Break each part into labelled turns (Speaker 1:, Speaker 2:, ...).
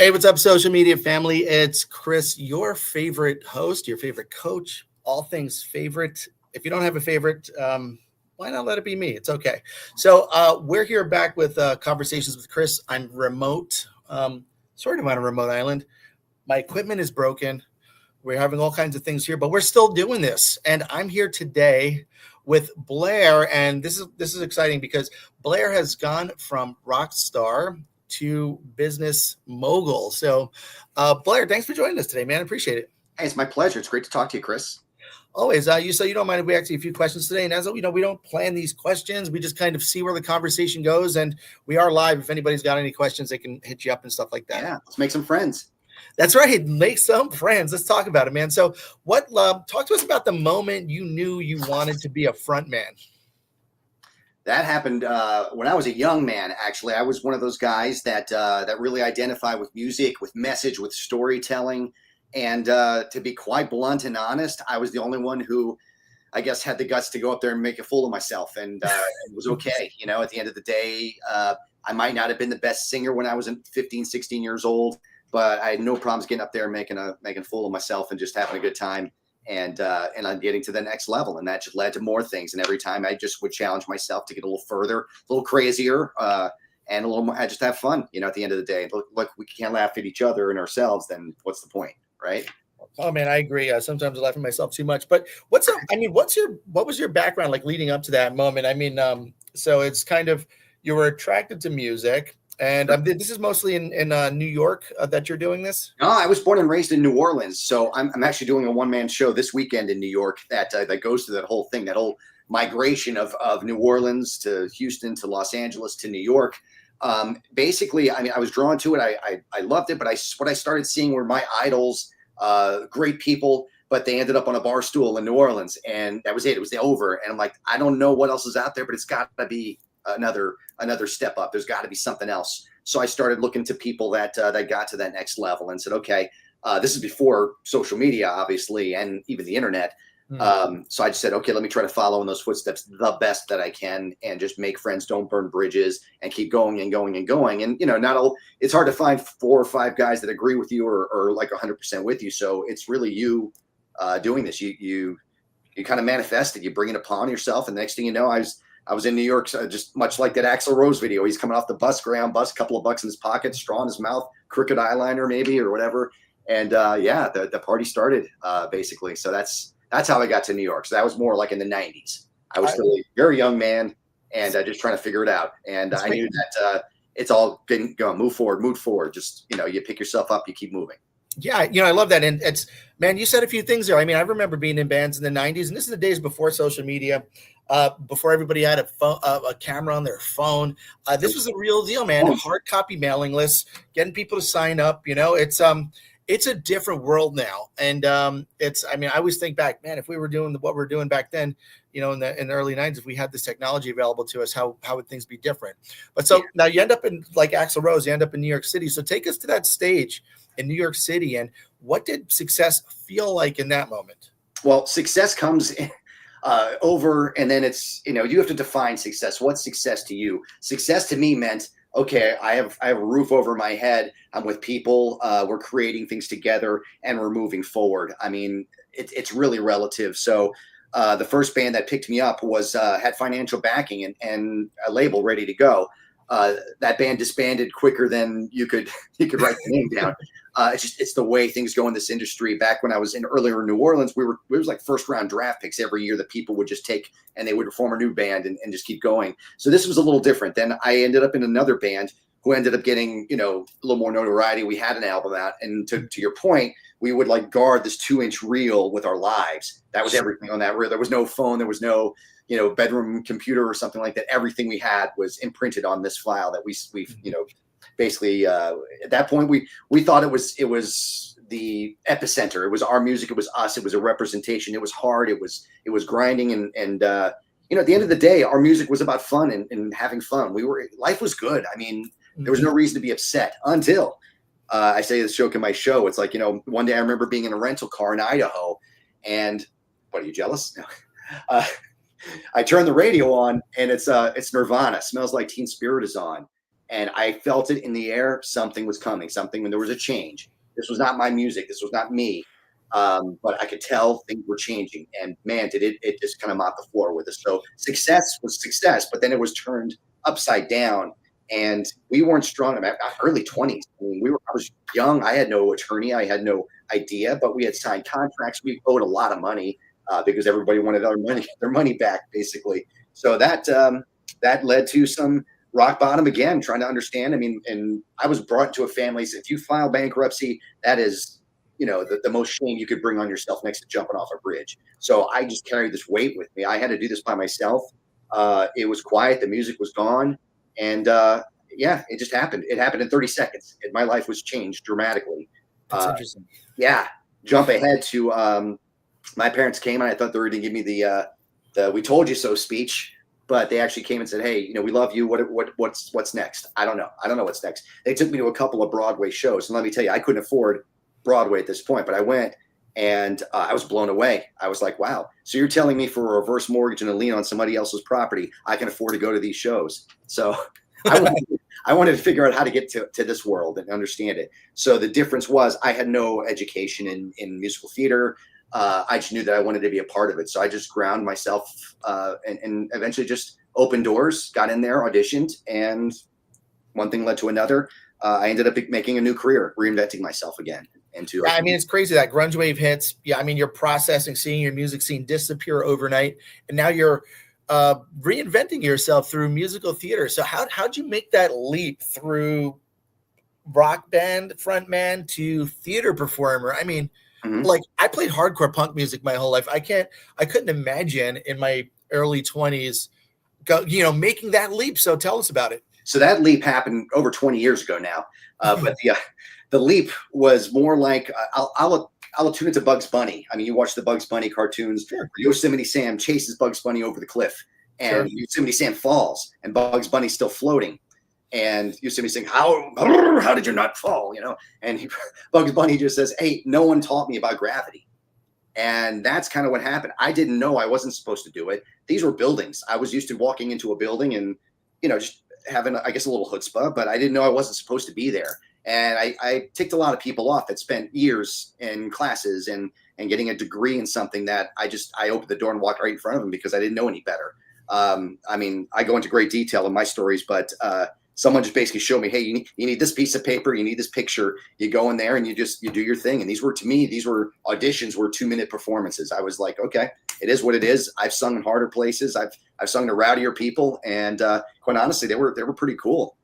Speaker 1: Hey, what's up, social media family? It's Chris, your favorite host, your favorite coach, all things favorite. If you don't have a favorite, why not let it be me? It's okay. So we're here back with conversations with Chris. I'm remote, sort of on a remote island. My equipment is broken. We're having all kinds of things here, but we're still doing this. And I'm here today with Blair, and this is exciting because Blair has gone from rock star to business mogul. So, Blair, thanks for joining us today, man. I appreciate it.
Speaker 2: Hey, it's my pleasure. It's great to talk to you, Chris.
Speaker 1: Always. You don't mind if we ask you a few questions today? And as you know, we don't plan these questions. We just kind of see where the conversation goes, and we are live. If anybody's got any questions, they can hit you up and stuff like that.
Speaker 2: Yeah, let's make some friends.
Speaker 1: That's right. Make some friends. Let's talk about it, man. So, talk to us about the moment you knew you wanted to be a front man.
Speaker 2: That happened when I was a young man. Actually, I was one of those guys that really identify with music, with message, with storytelling. And to be quite blunt and honest, I was the only one who, I guess, had the guts to go up there and make a fool of myself. And it was okay. You know, at the end of the day, I might not have been the best singer when I was 15, 16 years old, but I had no problems getting up there and making a fool of myself and just having a good time. And I'm getting to the next level, and that just led to more things. And every time I just would challenge myself to get a little further, a little crazier, and a little more. I just have fun. You know, at the end of the day, look, we can't laugh at each other and ourselves. Then what's the point, right?
Speaker 1: Oh man, I agree. Sometimes I laugh at myself too much. But what was your background like leading up to that moment? I mean, so it's kind of you were attracted to music. And this is mostly in New York that you're doing this?
Speaker 2: No, I was born and raised in New Orleans. So I'm actually doing a one-man show this weekend in New York that goes through that whole thing, that whole migration of New Orleans to Houston to Los Angeles to New York. Basically, I mean, I was drawn to it. I loved it. But what I started seeing were my idols, great people, but they ended up on a bar stool in New Orleans. And that was it. It was over. And I'm like, I don't know what else is out there, but it's got to be another step up. There's got to be something else. So I started looking to people that got to that next level and said, okay, this is before social media, obviously, and even the internet. So I just said, okay, let me try to follow in those footsteps the best that I can and just make friends, don't burn bridges, and keep going and going and going. And, you know, it's hard to find 4 or 5 guys that agree with you or like 100% with you. So it's really you doing this. You kind of manifest it. You bring it upon yourself. And the next thing you know, I was in New York, just much like that Axl Rose video. He's coming off the bus, Greyhound bus, a couple of bucks in his pocket, straw in his mouth, crooked eyeliner maybe or whatever. And the party started basically. So that's how I got to New York. So that was more like in the 90s. I was still a very young man and just trying to figure it out. And I knew that it's all going, move forward. Just, you know, you pick yourself up, you keep moving.
Speaker 1: Yeah, you know, I love that. And it's, man, you said a few things there. I mean, I remember being in bands in the 90s, and this is the days before social media, before everybody had a camera on their phone. This was a real deal, man. Hard copy mailing lists, getting people to sign up. You know, it's a different world now. And I mean, I always think back, man, if we were doing what we're doing back then, you know, in the early 90s, if we had this technology available to us, how would things be different? But so now you end up in, like Axl Rose, you end up in New York City. So take us to that stage in New York City, and what did success feel like in that moment?
Speaker 2: Well, success comes over, and then it's, you know, you have to define success. What's success to you? Success to me meant, okay, I have a roof over my head. I'm with people. We're creating things together, and we're moving forward. I mean, it's really relative. So the first band that picked me up had financial backing and a label ready to go. That band disbanded quicker than you could write the name down. It's the way things go in this industry. Back when I was earlier in New Orleans, it was like first round draft picks every year that people would just take, and they would form a new band and just keep going. So this was a little different. Then I ended up in another band who ended up getting, you know, a little more notoriety. We had an album out, and to your point, we would like guard this 2-inch reel with our lives. That was everything on that reel. There was no phone. There was no, you know, bedroom computer or something like that. Everything we had was imprinted on this file that we you know, basically at that point we thought it was the epicenter. It was our music. It was us. It was a representation. It was hard. It was grinding and you know, at the end of the day, our music was about fun and having fun. Life was good. I mean, there was no reason to be upset until I say this joke in my show. It's like, you know, one day I remember being in a rental car in Idaho, and what, are you jealous? No. I turned the radio on, and it's Nirvana. Smells Like Teen Spirit is on. and I felt it in the air. Something was coming, something when there was a change. This was not my music. This was not me. But I could tell things were changing, and man, did it just kind of mop the floor with us. So success was success, but then it was turned upside down, and we weren't strong. I mean, early 20s. I mean, I was young. I had no attorney. I had no idea, but we had signed contracts. We owed a lot of money because everybody wanted their money back, basically. So that led to some rock bottom again, trying to understand. I mean, and I was brought to a family. So if you file bankruptcy, that is, the most shame you could bring on yourself next to jumping off a bridge. So I just carried this weight with me. I had to do this by myself. It was quiet. The music was gone. And yeah, it just happened. It happened in 30 seconds. My life was changed dramatically.
Speaker 1: That's interesting.
Speaker 2: Yeah. Jump ahead to my parents came, and I thought they were going to give me the "we told you so" speech, but they actually came and said, "Hey, we love you. What's next?" I don't know. I don't know what's next. They took me to a couple of Broadway shows, and let me tell you, I couldn't afford Broadway at this point, but I went, and I was blown away. I was like, "Wow! So you're telling me for a reverse mortgage and a lien on somebody else's property, I can afford to go to these shows?" So I wanted to figure out how to get to this world and understand it. So the difference was I had no education in musical theater. I just knew that I wanted to be a part of it. So I just ground myself and eventually just opened doors, got in there, auditioned, and one thing led to another. I ended up making a new career, reinventing myself again.
Speaker 1: Yeah, I mean, it's crazy that grunge wave hits. Yeah, I mean, you're processing, seeing your music scene disappear overnight, and now you're reinventing yourself through musical theater. So how'd you make that leap through rock band frontman to theater performer? I mean, like I played hardcore punk music my whole life. I couldn't imagine in my early 20s, making that leap. So tell us about it.
Speaker 2: So that leap happened over 20 years ago now. But the leap was more like I'll tune into Bugs Bunny. I mean, you watch the Bugs Bunny cartoons.
Speaker 1: Sure.
Speaker 2: Yosemite Sam chases Bugs Bunny over the cliff, and sure. Yosemite Sam falls, and Bugs Bunny's still floating. And Yosemite saying, how did you not fall? And Bugs Bunny just says, "Hey, no one taught me about gravity." And that's kind of what happened. I didn't know I wasn't supposed to do it. These were buildings. I was used to walking into a building and, just having, I guess, a little chutzpah, but I didn't know I wasn't supposed to be there. And I ticked a lot of people off that spent years in classes and getting a degree in something that I opened the door and walked right in front of them because I didn't know any better. I mean, I go into great detail in my stories, but someone just basically showed me, "Hey, you need this piece of paper, you need this picture." You go in there and you do your thing. And these were auditions, were 2-minute performances. I was like, okay, it is what it is. I've sung in harder places. I've sung to rowdier people, and quite honestly, they were pretty cool.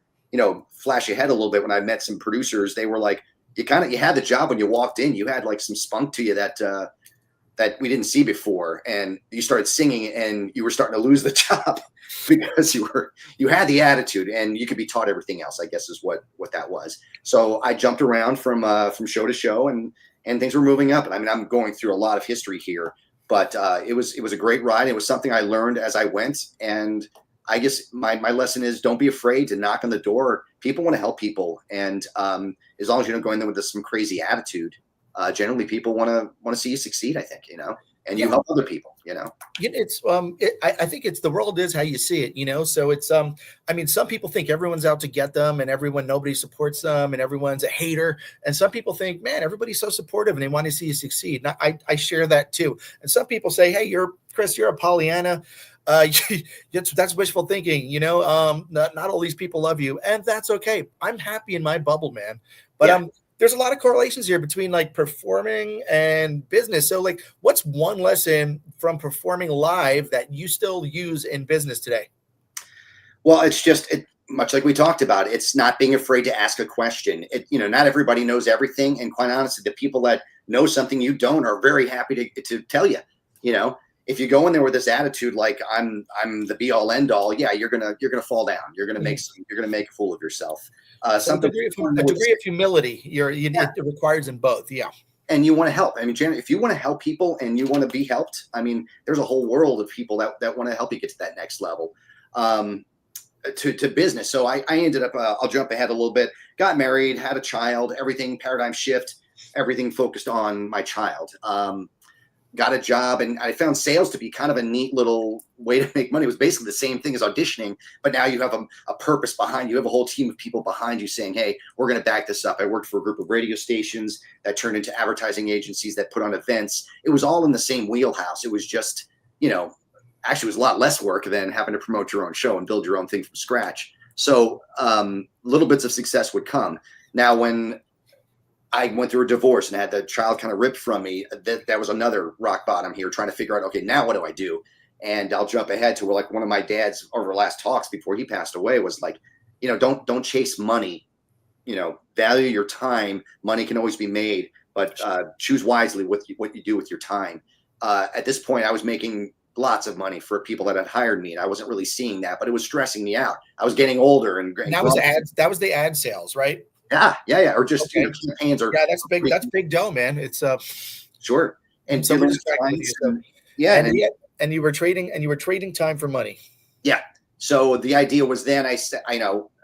Speaker 2: Flash ahead a little bit, when I met some producers, they were like, you had the job when you walked in. You had like some spunk to you that we didn't see before, and you started singing, and you were starting to lose the job because you had the attitude, and you could be taught everything else, I guess is what that was. So I jumped around from show to show, and things were moving up. And I mean, I'm going through a lot of history here, but it was a great ride. It was something I learned as I went, and I guess my lesson is, don't be afraid to knock on the door. People want to help people, and as long as you don't go in there with some crazy attitude, generally people want to see you succeed, I think, and you help other people,
Speaker 1: It's I think it's, the world is how you see it, so it's I mean, some people think everyone's out to get them, and nobody supports them, and everyone's a hater, and some people think, man, everybody's so supportive and they want to see you succeed. And I share that too. And some people say, hey, Chris, you're a Pollyanna. That's wishful thinking, not all these people love you, and that's okay. I'm happy in my bubble, man. But there's a lot of correlations here between like performing and business. So like, what's one lesson from performing live that you still use in business today?
Speaker 2: Well, it's just much like we talked about. It's not being afraid to ask a question. Not everybody knows everything, and quite honestly, the people that know something you don't are very happy to tell you. If you go in there with this attitude, like I'm the be all end all, yeah, you're gonna fall down. You're gonna make a fool of yourself.
Speaker 1: So a degree of humility. It requires in both. Yeah.
Speaker 2: And you want to help. I mean, if you want to help people and you want to be helped, I mean, there's a whole world of people that want to help you get to that next level. To business. So I ended up, I'll jump ahead a little bit, got married, had a child, everything, paradigm shift, everything focused on my child. got a job, and I found sales to be kind of a neat little way to make money. It was basically the same thing as auditioning, but now you have a purpose behind you. You have a whole team of people behind you saying, hey, we're going to back this up. I worked for a group of radio stations that turned into advertising agencies that put on events. It was all in the same wheelhouse. It was just, actually it was a lot less work than having to promote your own show and build your own thing from scratch. So little bits of success would come. Now, when I went through a divorce and had the child kind of ripped from me, that was another rock bottom here, trying to figure out, okay, now what do I do? And I'll jump ahead to where, like, one of my dad's over last talks before he passed away was like, don't chase money, value your time. Money can always be made, but choose wisely what you do with your time. At this point, I was making lots of money for people that had hired me, and I wasn't really seeing that, but it was stressing me out. I was getting older, and
Speaker 1: that was ads. That was the ad sales, right?
Speaker 2: Yeah. Or just campaigns, or
Speaker 1: that's big. That's big dough, man. It's
Speaker 2: sure. And
Speaker 1: so and you were trading time for money.
Speaker 2: Yeah. So the idea was then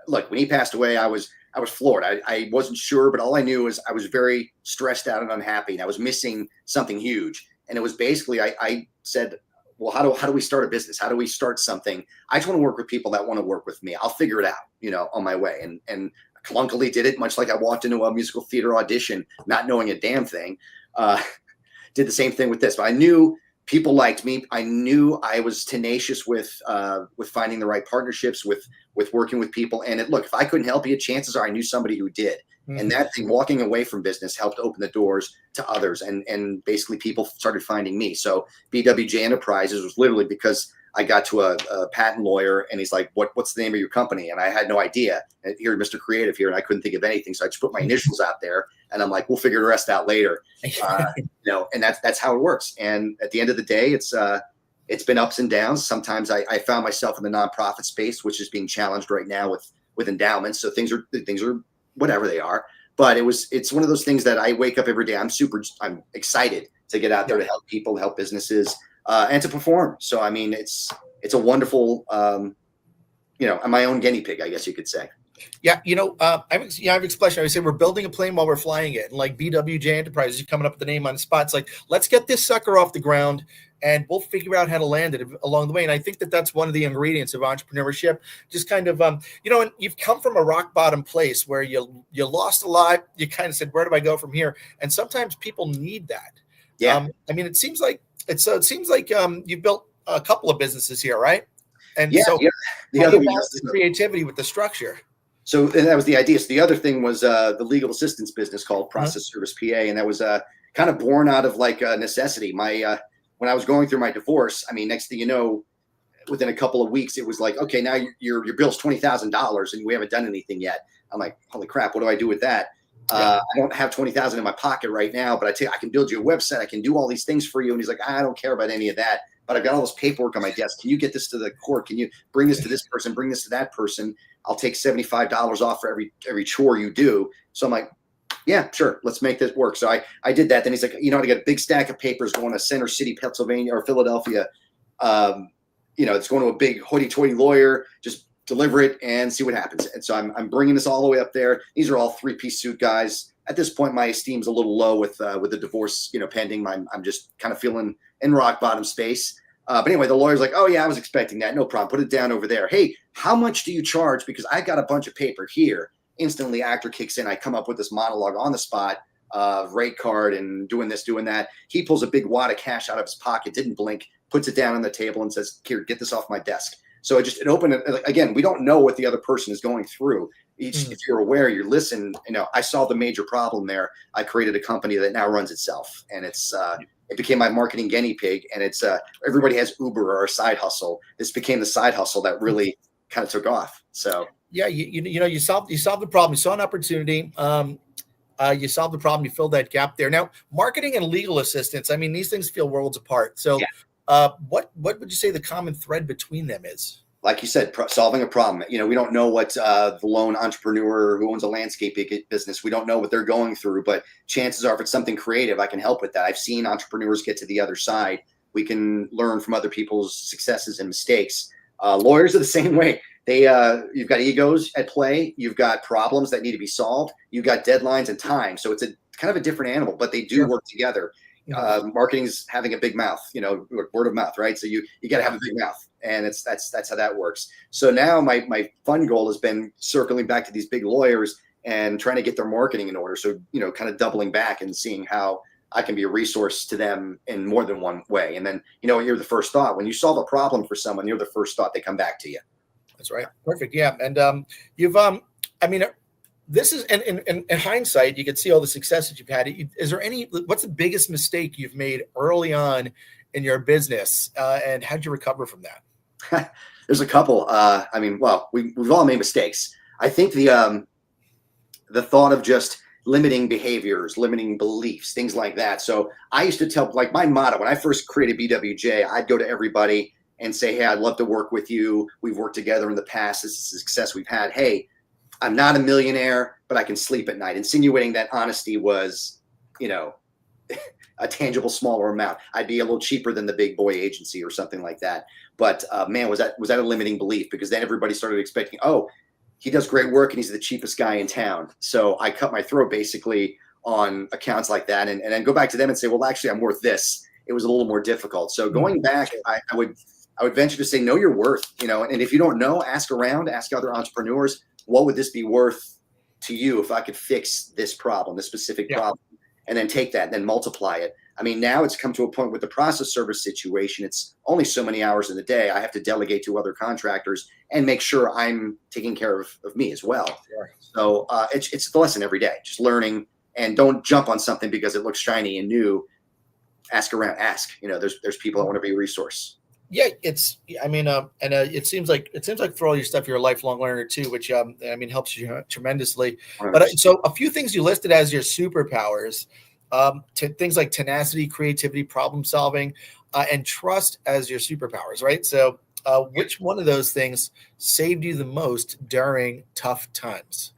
Speaker 2: look, when he passed away, I was floored. I wasn't sure, but all I knew is I was very stressed out and unhappy, and I was missing something huge. And it was basically, I said, well, how do we start a business? How do we start something? I just want to work with people that want to work with me. I'll figure it out, on my way. And clunkily did it, much like I walked into a musical theater audition, not knowing a damn thing. Did the same thing with this, but I knew people liked me. I knew I was tenacious with finding the right partnerships, with working with people. And look, if I couldn't help you, chances are I knew somebody who did. Mm-hmm. And that thing, walking away from business, helped open the doors to others. And basically people started finding me. So BWJ Enterprises was literally because I got to a patent lawyer, and he's like, what's the name of your company? And I had no idea. And here, Mr. Creative here, and I couldn't think of anything. So I just put my initials out there, and I'm like, we'll figure the rest out later. And that's how it works. And at the end of the day, it's been ups and downs. Sometimes I found myself in the nonprofit space, which is being challenged right now with endowments. So things are whatever they are. But it's one of those things that I wake up every day. I'm excited to get out there to help people, help businesses, and to perform. So, I mean, it's a wonderful, I'm my own guinea pig, I guess you could say.
Speaker 1: Yeah. I've explained, I say we're building a plane while we're flying it. And like BWJ Enterprises, you're coming up with the name on the spot. It's like, let's get this sucker off the ground, and we'll figure out how to land it along the way. And I think that's one of the ingredients of entrepreneurship. Just kind of, and you've come from a rock bottom place where you lost a lot. You kind of said, where do I go from here? And sometimes people need that.
Speaker 2: Yeah.
Speaker 1: It seems like you've built a couple of businesses here, right? And
Speaker 2: the other
Speaker 1: creativity with the structure.
Speaker 2: So, and that was the idea. So the other thing was the legal assistance business called Process Service PA, and that was kind of born out of like a necessity. When I was going through my divorce, next thing you know, within a couple of weeks, it was like, okay, now your bill's $20,000 and we haven't done anything yet. I'm like, holy crap, what do I do with that? I don't have 20,000 in my pocket right now, but I can build you a website. I can do all these things for you. And he's like, I don't care about any of that, but I've got all this paperwork on my desk. Can you get this to the court? Can you bring this to this person, bring this to that person? I'll take $75 off for every chore you do. So I'm like, yeah, sure. Let's make this work. So I did that. Then he's like, I got a big stack of papers going to Center City, Pennsylvania or Philadelphia. It's going to a big hoity-toity lawyer. Just deliver it and see what happens. And so I'm bringing this all the way up there. These are all 3-piece suit guys. At this point, my esteem's a little low with the divorce, pending. I'm just kind of feeling in rock bottom space. But anyway, the lawyer's like, oh yeah, I was expecting that. No problem. Put it down over there. Hey, how much do you charge? Because I got a bunch of paper here. Instantly, actor kicks in. I come up with this monologue on the spot, rate card and doing this, doing that. He pulls a big wad of cash out of his pocket, didn't blink, puts it down on the table and says, here, get this off my desk. So it opened. Again, we don't know what the other person is going through. If you're aware, you listen. I solved a major problem there. I created a company that now runs itself, and it became my marketing guinea pig. And it's everybody has Uber or a side hustle. This became the side hustle that really kind of took off. So
Speaker 1: yeah, you solved the problem. You saw an opportunity. You solved the problem. You filled that gap there. Now, marketing and legal assistance. These things feel worlds apart. So. Yeah. What would you say the common thread between them is?
Speaker 2: Like you said, solving a problem. We don't know what the lone entrepreneur who owns a landscape business, we don't know what they're going through, but chances are if it's something creative, I can help with that. I've seen entrepreneurs get to the other side. We can learn from other people's successes and mistakes. Lawyers are the same way. You've got egos at play. You've got problems that need to be solved. You've got deadlines and time. So it's a kind of a different animal, but they do work together. Marketing's having a big mouth, word of mouth, right? So you got to have a big mouth, and that's how that works. So now my fun goal has been circling back to these big lawyers and trying to get their marketing in order. So, kind of doubling back and seeing how I can be a resource to them in more than one way. And then, you're the first thought. When you solve a problem for someone, you're the first thought they come back to you.
Speaker 1: That's right. Perfect. Yeah. And you've, I mean, this is, in hindsight, you can see all the success that you've had. Is there what's the biggest mistake you've made early on in your business? And how'd you recover from that?
Speaker 2: There's a couple. We've all made mistakes. I think the thought of just limiting behaviors, limiting beliefs, things like that. So I used to tell, like, my motto when I first created BWJ, I'd go to everybody and say, hey, I'd love to work with you. We've worked together in the past. This is a success we've had. Hey, I'm not a millionaire, but I can sleep at night. Insinuating that honesty was, a tangible smaller amount. I'd be a little cheaper than the big boy agency or something like that. But man, was that a limiting belief? Because then everybody started expecting, oh, he does great work and he's the cheapest guy in town. So I cut my throat basically on accounts like that, and then go back to them and say, well, actually, I'm worth this. It was a little more difficult. So going back, I would venture to say, know your worth, and if you don't know, ask around, ask other entrepreneurs, what would this be worth to you if I could fix this problem, this specific problem, and then take that and then multiply it. I mean, now it's come to a point with the process service situation. It's only so many hours in the day. I have to delegate to other contractors and make sure I'm taking care of me as well. Sure. So it's the lesson every day, just learning, and don't jump on something because it looks shiny and new. Ask around, there's people that want to be a resource.
Speaker 1: Yeah, it seems like for all your stuff, you're a lifelong learner too, which helps you tremendously. 100%. But so a few things you listed as your superpowers, things like tenacity, creativity, problem solving, and trust as your superpowers, right? So which one of those things saved you the most during tough times?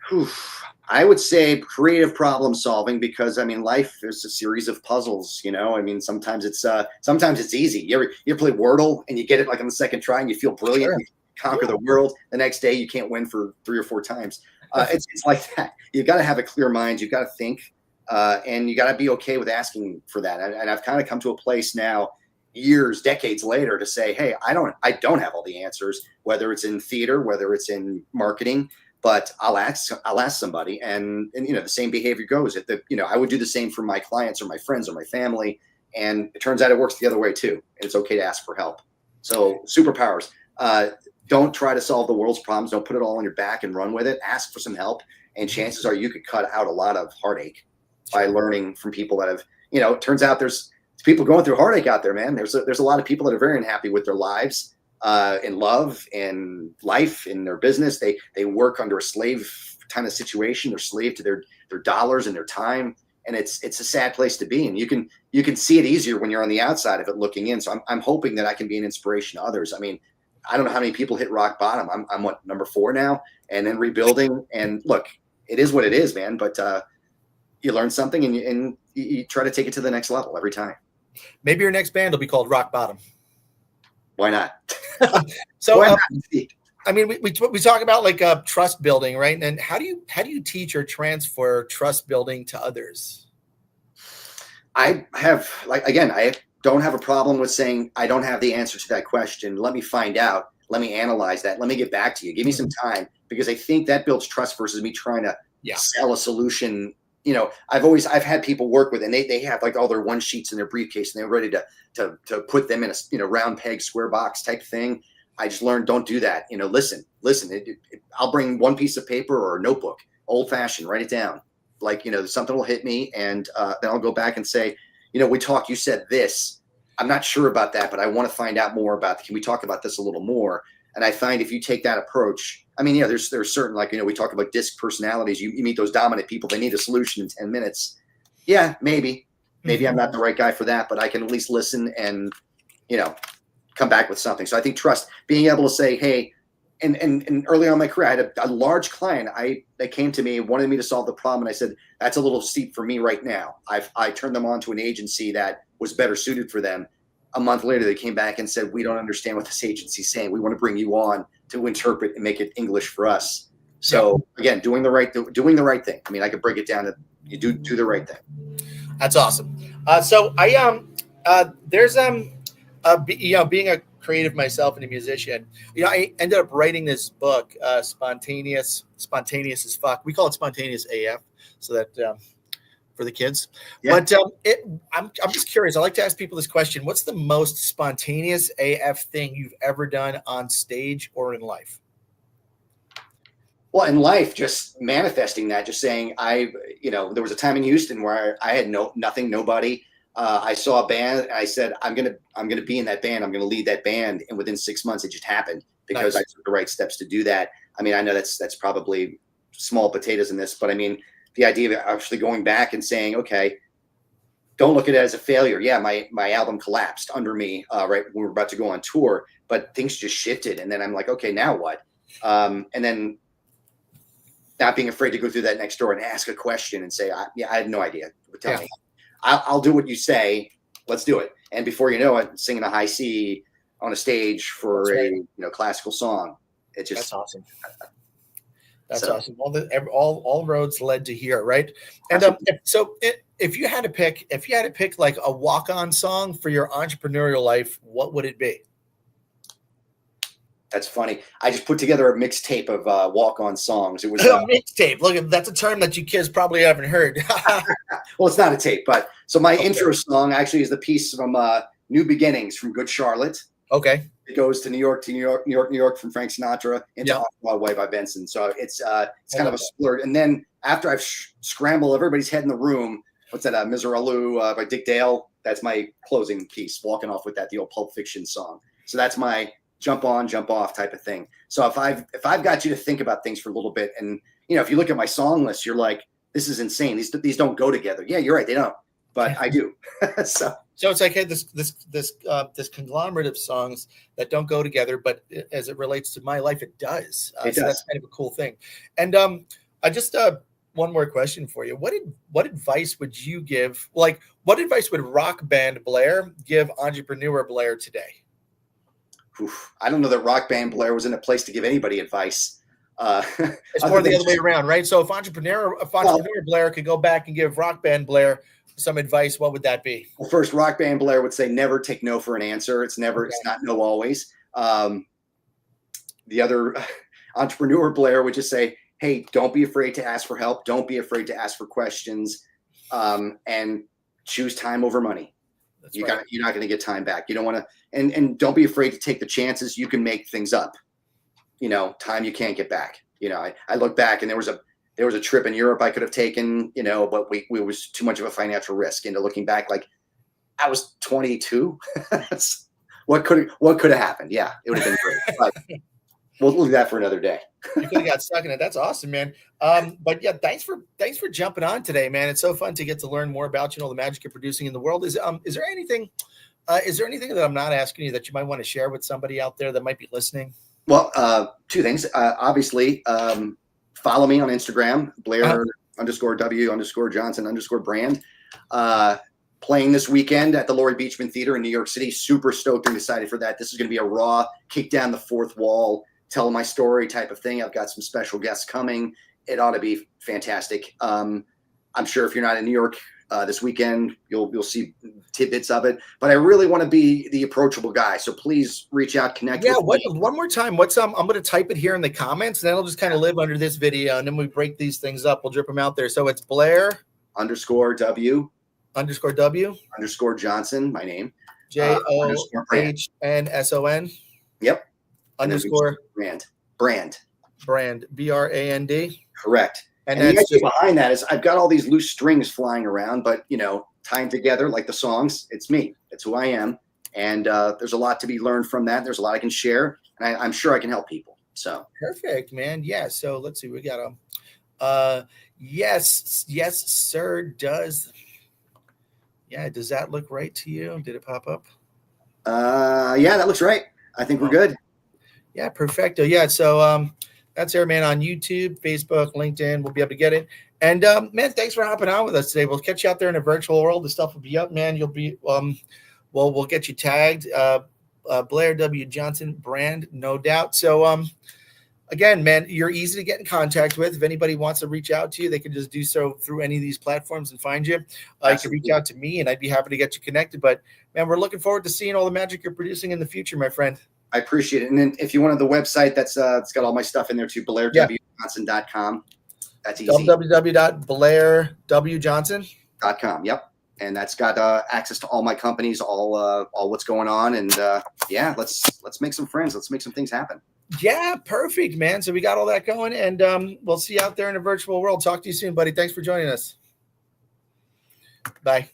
Speaker 2: I would say creative problem solving, because life is a series of puzzles. Sometimes it's easy. You ever play Wordle and you get it like on the second try and you feel brilliant, sure. You conquer the world. The next day you can't win for 3 or 4 times. It's like that. You've got to have a clear mind. You've got to think, and you got to be okay with asking for that. And I've kind of come to a place now, years, decades later, to say, hey, I don't have all the answers, whether it's in theater, whether it's in marketing. But I'll ask somebody, and the same behavior goes. I would do the same for my clients or my friends or my family, and it turns out it works the other way too. It's okay to ask for help. So superpowers. Don't try to solve the world's problems. Don't put it all on your back and run with it. Ask for some help, and chances are you could cut out a lot of heartache by learning from people that have. It turns out there's people going through heartache out there, man. There's a lot of people that are very unhappy with their lives. In love, in life, in their business, they work under a slave kind of situation. They're slave to their dollars and their time, and it's a sad place to be. And you can see it easier when you're on the outside of it looking in. So I'm hoping that I can be an inspiration to others. I don't know how many people hit rock bottom. I'm what, number 4 now, and then rebuilding. And look, it is what it is, man. But you learn something, and you try to take it to the next level every time.
Speaker 1: Maybe your next band will be called Rock Bottom.
Speaker 2: Why not?
Speaker 1: So, we talk about like trust building, right? And how do you teach or transfer trust building to others?
Speaker 2: I don't have a problem with saying I don't have the answer to that question. Let me find out. Let me analyze that. Let me get back to you. Give me some time, because I think that builds trust versus me trying to sell a solution. I've had people work with, and they have like all their one sheets in their briefcase, and they're ready to put them in a round peg, square box type thing. I just learned, don't do that. Listen. I'll bring one piece of paper or a notebook, old fashioned, write it down. Like, something will hit me, and then I'll go back and say, we talked, you said this. I'm not sure about that, but I want to find out more about can we talk about this a little more? And I find if you take that approach, there's certain, like, we talk about disc personalities. You meet those dominant people, they need a solution in 10 minutes. Yeah, maybe I'm not the right guy for that, but I can at least listen and, come back with something. So I think trust, being able to say, hey, and early on in my career, I had a large client that came to me and wanted me to solve the problem. And I said, that's a little steep for me right now. I turned them on to an agency that was better suited for them. A month later, they came back and said, we don't understand what this agency's saying. We want to bring you on to interpret and make it English for us. So again, doing the right thing. I could break it down to you do the right thing.
Speaker 1: That's awesome. So there's being a creative myself and a musician, I ended up writing this book, spontaneous as fuck. We call it spontaneous AF, so that for the kids.
Speaker 2: Yeah.
Speaker 1: But I'm just curious. I like to ask people this question: what's the most spontaneous AF thing you've ever done on stage or in life?
Speaker 2: Well, in life, just manifesting that, just saying, there was a time in Houston where I had nothing, nobody. I saw a band and I said, I'm gonna be in that band. I'm gonna lead that band. And within 6 months, it just happened because
Speaker 1: Nice.
Speaker 2: I took the right steps to do that. I mean, I know that's probably small potatoes in this, but I mean, the idea of actually going back and saying, okay, don't look at it as a failure. Yeah, my album collapsed under me right when we were about to go on tour, but things just shifted. And then I'm like, okay, now what? And then not being afraid to go through that next door and ask a question and say, I had no idea. Tell me. I'll do what you say. Let's do it. And before you know it, singing a high C on a stage for a classical song. It just
Speaker 1: That's awesome. That's awesome. All roads led to here, right? And if you had to pick like a walk-on song for your entrepreneurial life, what would it be?
Speaker 2: That's funny. I just put together a mixtape of walk-on songs. It was
Speaker 1: a mixtape. Look, that's a term that you kids probably haven't heard.
Speaker 2: Well, it's not a tape, but so my intro song actually is the piece from New Beginnings from Good Charlotte.
Speaker 1: Okay.
Speaker 2: It goes to New York from Frank Sinatra into Broadway by Benson. So it's kind of a splurt. And then after I've scrambled everybody's head in the room, what's that? Miseraloo by Dick Dale. That's my closing piece. Walking off with that, the old Pulp Fiction song. So that's my jump on, jump off type of thing. So if I've got you to think about things for a little bit, and if you look at my song list, you're like, this is insane. These don't go together. Yeah, you're right. They don't, but I do.
Speaker 1: So it's like, hey, this conglomerate of songs that don't go together, but as it relates to my life, it does.
Speaker 2: It
Speaker 1: so
Speaker 2: does.
Speaker 1: That's kind of a cool thing. And I just one more question for you. What advice would you give? Like, what advice would rock band Blair give entrepreneur Blair today?
Speaker 2: Oof, I don't know that rock band Blair was in a place to give anybody advice.
Speaker 1: It's more the other way around, right? So if entrepreneur Blair could go back and give rock band Blair some advice, what would that be?
Speaker 2: Well, first, rock band Blair would say never take no for an answer. It's never, It's not no always. The other entrepreneur Blair would just say, hey, don't be afraid to ask for help. Don't be afraid to ask for questions, and choose time over money. You're not going to get time back. You don't want to, and don't be afraid to take the chances. You can make things up. Time you can't get back. I look back and there was a trip in Europe I could have taken, but we was too much of a financial risk. Looking back, like I was 22. What could have happened? Yeah, it would have been great. But we'll leave that for another day.
Speaker 1: You could have got stuck in it. That's awesome, man. But yeah, thanks for jumping on today, man. It's so fun to get to learn more about the magic of producing in the world. Is there anything that I'm not asking you that you might want to share with somebody out there that might be listening?
Speaker 2: Well, two things. Obviously, follow me on Instagram, Blair _W _Johnson _brand. Playing this weekend at the Laurie Beachman Theater in New York City. Super stoked and excited for that. This is going to be a raw, kick down the fourth wall, tell my story type of thing. I've got some special guests coming. It ought to be fantastic. I'm sure if you're not in New York this weekend, you'll see tidbits of it. But I really want to be the approachable guy. So please reach out, connect with me.
Speaker 1: One more time. I'm going to type it here in the comments, and then I'll just kind of live under this video, and then we break these things up. We'll drip them out there. So it's Blair
Speaker 2: _W _Johnson, my name.
Speaker 1: JOHNSON.
Speaker 2: Yep.
Speaker 1: Underscore
Speaker 2: brand.
Speaker 1: BRAND.
Speaker 2: Correct.
Speaker 1: And
Speaker 2: the idea behind that is I've got all these loose strings flying around, but tying together like the songs, it's me. It's who I am. And there's a lot to be learned from that. There's a lot I can share, and I'm sure I can help people. So
Speaker 1: perfect, man. Yeah. So let's see. We got yes, sir. Does that look right to you? Did it pop up?
Speaker 2: Yeah, that looks right. I think we're good.
Speaker 1: Yeah, perfecto. Yeah, so that's there, man, on YouTube, Facebook, LinkedIn. We'll be able to get it. And man, thanks for hopping on with us today. We'll catch you out there in a virtual world. The stuff will be up, man. You'll be we'll get you tagged. Blair W. Johnson brand, no doubt. So again, man, you're easy to get in contact with. If anybody wants to reach out to you, they can just do so through any of these platforms and find you. You can reach out to me, and I'd be happy to get you connected. But man, we're looking forward to seeing all the magic you're producing in the future, my friend.
Speaker 2: I appreciate it. And then if you wanted the website, that's it's got all my stuff in there too, blairwjohnson.com. That's easy.
Speaker 1: www.blairwjohnson.com.
Speaker 2: Yep. And that's got access to all my companies, all what's going on. And yeah, let's make some friends. Let's make some things happen.
Speaker 1: Yeah, perfect, man. So we got all that going, and we'll see you out there in the virtual world. Talk to you soon, buddy. Thanks for joining us. Bye.